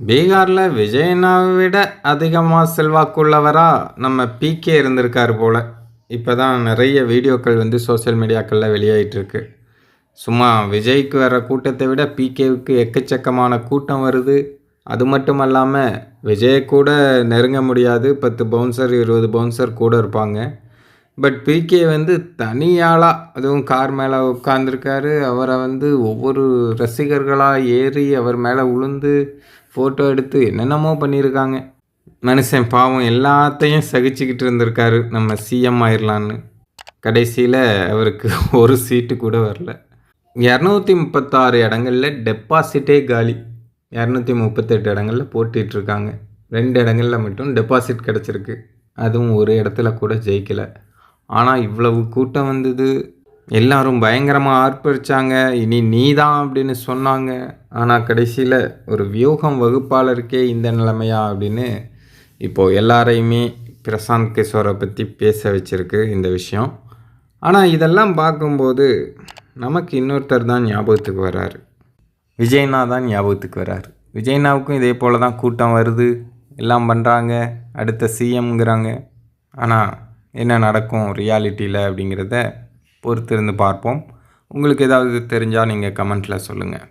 பீகார்ல விஜயண்ணாவை விட அதிகமா செல்வாக்குள்ளவரா நம்ம பிகே இருந்திருக்காரு போல. இப்பதான் நிறைய வீடியோக்கள் சோசியல் மீடியாக்கள்ல வெளியாயிட்டிருக்கு. சும்மா விஜய்க்கு வர கூட்டத்தை விட பிகேவுக்கு எக்கச்சக்கமான கூட்டம் வருது. அது மட்டும் அல்லாம விஜய கூட நெருங்க முடியாது. 10 பவுன்சர் 20 பவுன்சர் கூட இருப்பாங்க. பட் பிகே தனியாளா அதுவும் கார் மேலே உட்காந்துருக்காரு. அவரை ஒவ்வொரு ரசிகர்களா ஏறி அவர் மேலே உளுந்து ஃபோட்டோ எடுத்து என்னென்னமோ பண்ணியிருக்காங்க. மனுஷன் பாவம் எல்லாத்தையும் சகிச்சுக்கிட்டு இருந்திருக்காரு நம்ம சிஎம் ஆயிடலான்னு. கடைசியில் அவருக்கு ஒரு சீட்டு கூட வரல. 236 இடங்களில் டெபாசிட்டே காலி. 238 இடங்களில் போட்டிகிட்ருக்காங்க. 2 இடங்களில் மட்டும் டெபாசிட் கிடச்சிருக்கு. அதுவும் ஒரு இடத்துல கூட ஜெயிக்கலை. ஆனால் இவ்வளவு கூட்டம் வந்தது. எல்லாரும் பயங்கரமாக ஆர்ப்பரித்தாங்க. இனி நீ தான் அப்படின்னு சொன்னாங்க. ஆனால் கடைசியில் ஒரு வியூகம் வகுப்பாளருக்கே இந்த நிலைமையா அப்படின்னு இப்போது எல்லாரையுமே பிரசாந்த் கிஷோரை பற்றி பேச வச்சுருக்கு இந்த விஷயம். ஆனால் இதெல்லாம் பார்க்கும்போது நமக்கு இன்னொருத்தர் தான் ஞாபகத்துக்கு வராரு. விஜய்னா தான் ஞாபகத்துக்கு வராரு. விஜய்னாவுக்கும் இதே போல் தான் கூட்டம் வருது, எல்லாம் பண்ணுறாங்க, அடுத்த சிஎம்ங்கிறாங்க. ஆனால் என்ன நடக்கும் ரியாலிட்டியில் அப்படிங்கிறத பொறுத்திருந்து பார்ப்போம். உங்களுக்கு ஏதாவது தெரிஞ்சால் நீங்கள் கமெண்ட்டில் சொல்லுங்கள்.